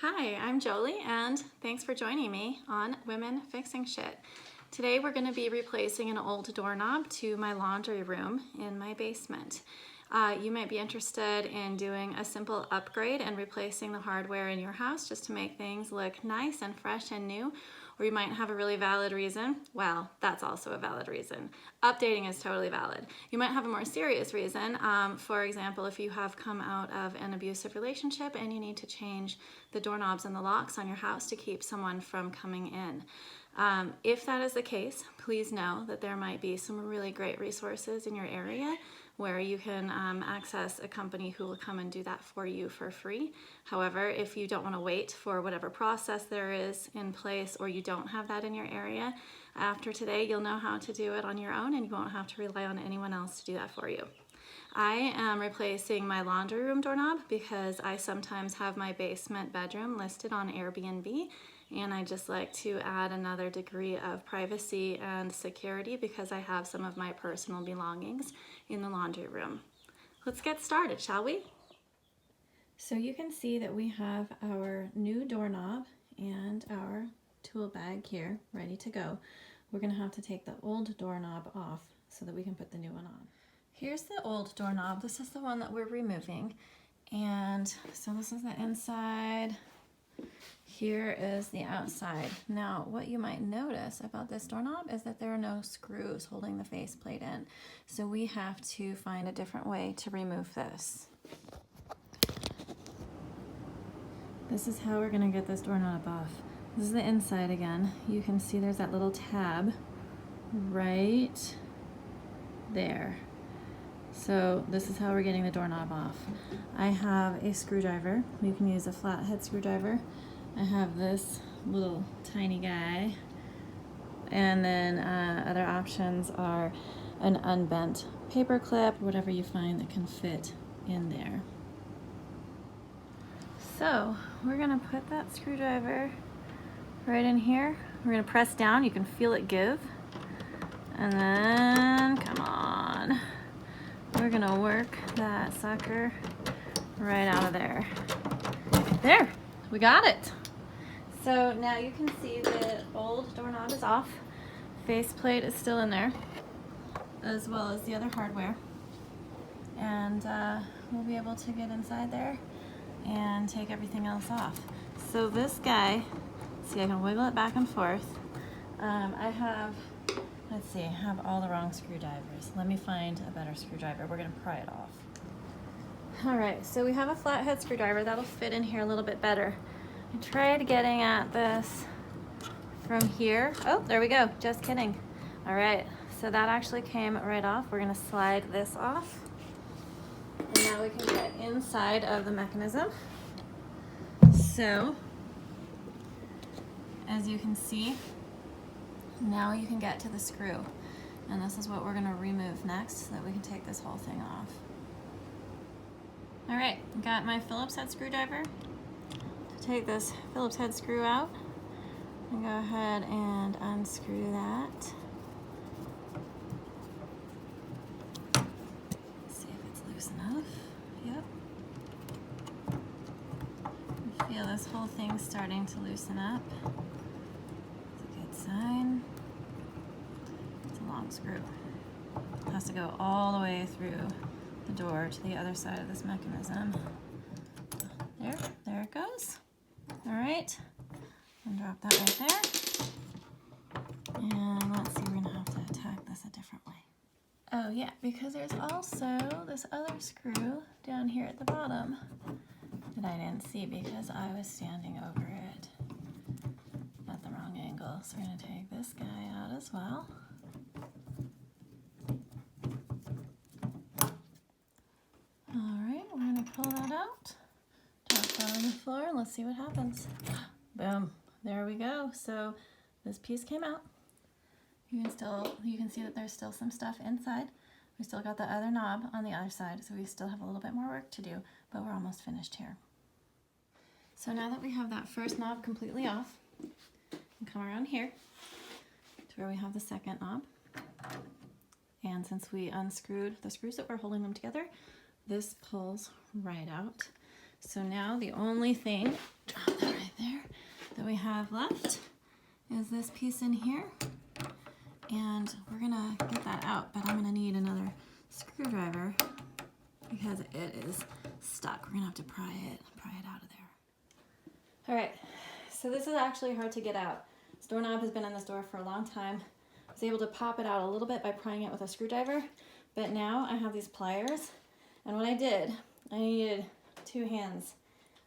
Hi, I'm Jolie, and thanks for joining me on Women Fixing Shit. Today we're going to be replacing an old doorknob to my laundry room in my basement. You might be interested in doing a simple upgrade and replacing the hardware in your house just to make things look nice and fresh and new. Or you might have a really valid reason. Well, that's also a valid reason. Updating is totally valid. You might have a more serious reason. For example, if you have come out of an abusive relationship and you need to change the doorknobs and the locks on your house to keep someone from coming in. If that is the case, please know that there might be some really great resources in your area where you can access a company who will come and do that for you for free. However, if you don't want to wait for whatever process there is in place, or you don't have that in your area, after today you'll know how to do it on your own and you won't have to rely on anyone else to do that for you. I am replacing my laundry room doorknob because I sometimes have my basement bedroom listed on Airbnb, and I just like to add another degree of privacy and security because I have some of my personal belongings in the laundry room. Let's get started, shall we? So you can see that we have our new doorknob and our tool bag here ready to go. We're going to have to take the old doorknob off so that we can put the new one on. Here's the old doorknob. This is the one that we're removing. And so this is the inside. Here is the outside. Now, what you might notice about this doorknob is that there are no screws holding the faceplate in. So we have to find a different way to remove this. This is how we're going to get this doorknob off. This is the inside again. You can see there's that little tab right there. So this is how we're getting the doorknob off. I have a screwdriver. You can use a flathead screwdriver. I have this little tiny guy. And then other options are an unbent paper clip, whatever you find that can fit in there. So we're gonna put that screwdriver right in here. We're gonna press down, you can feel it give. And then, come on. We're gonna work that sucker right out of there. There, we got it. So now you can see the old doorknob is off. Faceplate is still in there, as well as the other hardware. And we'll be able to get inside there and take everything else off. So this guy, see, I can wiggle it back and forth. I have all the wrong screwdrivers. Let me find a better screwdriver. We're gonna pry it off. All right, so we have a flathead screwdriver that'll fit in here a little bit better. I tried getting at this from here. Oh, there we go, just kidding. All right, so that actually came right off. We're gonna slide this off. And now we can get inside of the mechanism. So, as you can see, now you can get to the screw. And this is what we're gonna remove next so that we can take this whole thing off. All right, got my Phillips head screwdriver. To take this Phillips head screw out, I'm gonna go ahead and unscrew that. See if it's loose enough. Yep. I feel this whole thing starting to loosen up. It's a good sign. It's a long screw. It has to go all the way through the door to the other side of this mechanism. There it goes. All right, and drop that right there. And let's see, we're gonna have to attack this a different way. Oh yeah, because there's also this other screw down here at the bottom that I didn't see because I was standing over it at the wrong angle. So we're gonna take this guy out as well. All right, we're gonna pull that out. Drop that on the floor and let's see what happens. Boom, there we go. So this piece came out. You can see that there's still some stuff inside. We still got the other knob on the other side, so we still have a little bit more work to do, but we're almost finished here. So now that we have that first knob completely off, we come around here to where we have the second knob. And since we unscrewed the screws that were holding them together, this pulls right out. So now the only thing, drop that right that we have left is this piece in here. And we're gonna get that out, but I'm gonna need another screwdriver because it is stuck. We're gonna have to pry it out of there. All right, so this is actually hard to get out. This doorknob has been in this door for a long time. I was able to pop it out a little bit by prying it with a screwdriver, but now I have these pliers, and what I did, I needed 2 hands.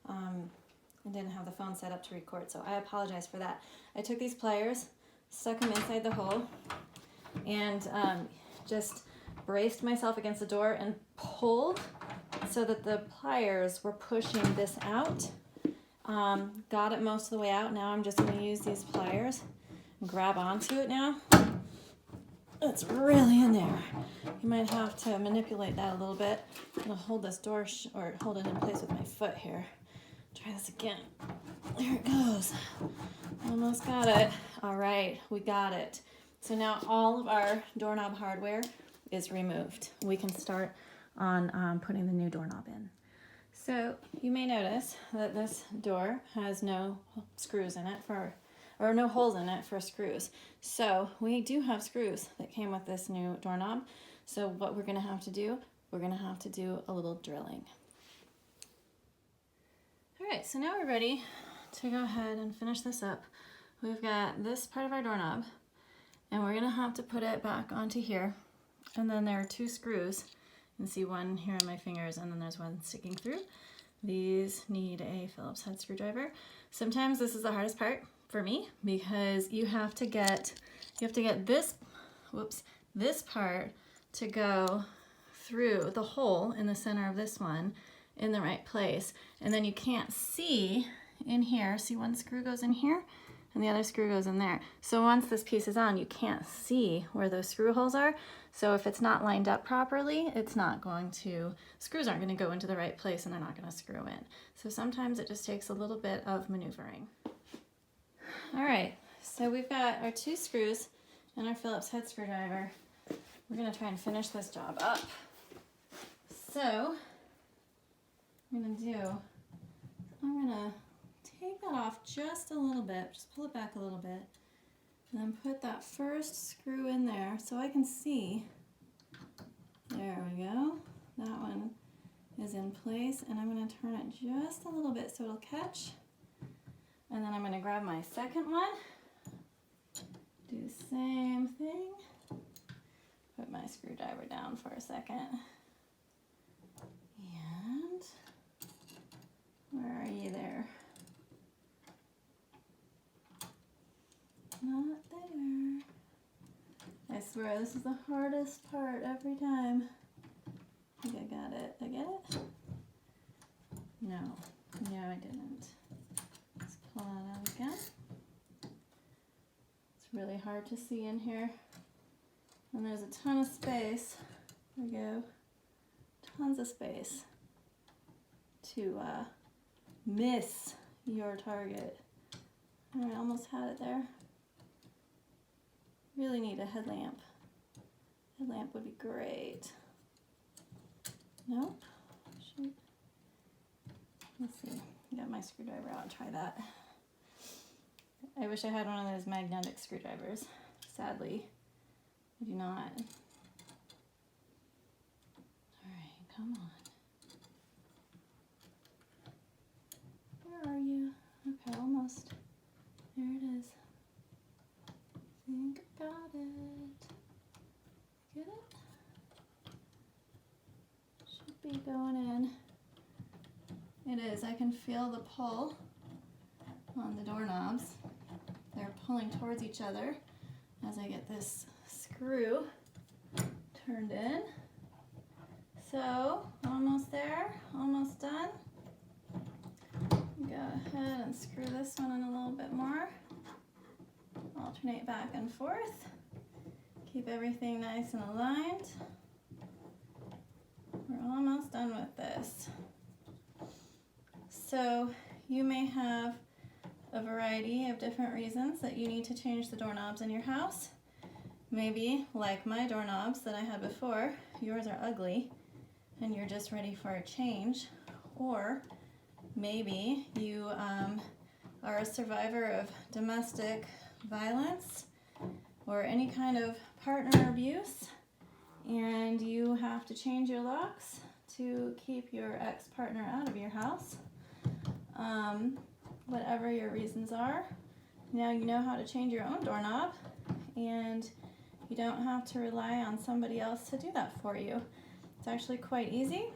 I didn't have the phone set up to record, so I apologize for that. I took these pliers, stuck them inside the hole, and just braced myself against the door and pulled so that the pliers were pushing this out. Got it most of the way out. Now I'm just going to use these pliers and grab onto it now. It's really in there. You might have to manipulate that a little bit. I'm going to hold this door or hold it in place with my foot here. Try this again. There it goes. Almost got it. All right, we got it. So now all of our doorknob hardware is removed. We can start on putting the new doorknob in. So you may notice that this door has no screws in it or no holes in it for screws. So we do have screws that came with this new doorknob. So what we're gonna have to do, we're gonna have to do a little drilling. All right, so now we're ready to go ahead and finish this up. We've got this part of our doorknob, and we're gonna have to put it back onto here. And then there are 2 screws. You can see one here on my fingers, and then there's one sticking through. These need a Phillips head screwdriver. Sometimes this is the hardest part for me because you have to get this part to go through the hole in the center of this one in the right place. And then you can't see in here. See, one screw goes in here and the other screw goes in there. So once this piece is on, you can't see where those screw holes are. So if it's not lined up properly, it's not going to, screws aren't going to go into the right place and they're not going to screw in. So sometimes it just takes a little bit of maneuvering. All right, so we've got our 2 screws and our Phillips head screwdriver. We're going to try and finish this job up. So I'm going to take that off just a little bit, just pull it back a little bit, and then put that first screw in there so I can see. There we go. That one is in place, and I'm going to turn it just a little bit so it'll catch. And then I'm going to grab my second one, do the same thing, put my screwdriver down for a second, and where are you there? Not there. I swear this is the hardest part every time. I think I got it. Did I get it? No. No, I didn't. Let's pull that out again. It's really hard to see in here. And there's a ton of space. There we go. Tons of space to miss your target. I almost had it there. Really need a headlamp. Headlamp would be great. Nope. Shoot. Let's see. Got my screwdriver out and try that. I wish I had one of those magnetic screwdrivers. Sadly, I do not. Alright, come on. Where are you? Okay, almost. There it is. I think I got it. Get it? Should be going in. It is. I can feel the pull on the doorknobs. They're pulling towards each other as I get this screw turned in. So, almost there, almost done. Go ahead and screw this one in a little bit more. Alternate back and forth. Keep everything nice and aligned. We're almost done with this. So you may have a variety of different reasons that you need to change the doorknobs in your house. Maybe, like my doorknobs that I had before, yours are ugly and you're just ready for a change. Or maybe you are a survivor of domestic violence or any kind of partner abuse, and you have to change your locks to keep your ex-partner out of your house, whatever your reasons are, now you know how to change your own doorknob, and you don't have to rely on somebody else to do that for you. It's actually quite easy.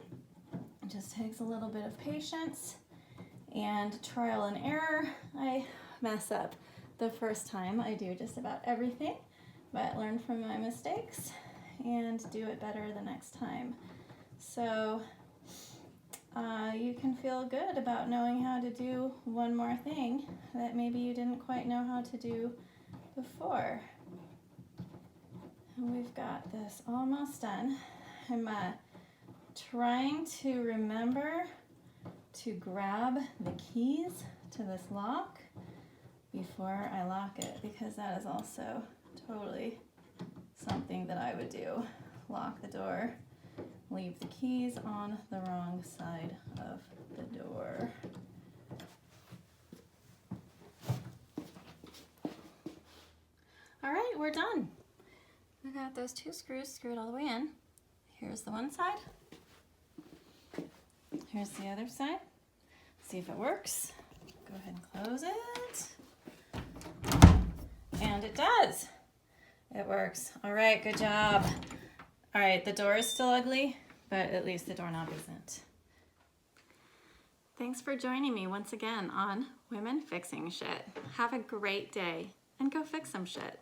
It just takes a little bit of patience and trial and error. I mess up the first time. I do just about everything, but learn from my mistakes and do it better the next time. So you can feel good about knowing how to do one more thing that maybe you didn't quite know how to do before. And we've got this almost done. I'm trying to remember to grab the keys to this lock before I lock it, because that is also totally something that I would do. Lock the door, leave the keys on the wrong side of the door. All right, we're done. I got those 2 screws screwed all the way in. Here's the one side. Here's the other side. See if it works. Go ahead and close it. And it does. It works. All right, good job. All right, the door is still ugly, but at least the doorknob isn't. Thanks for joining me once again on Women Fixing Shit. Have a great day and go fix some shit.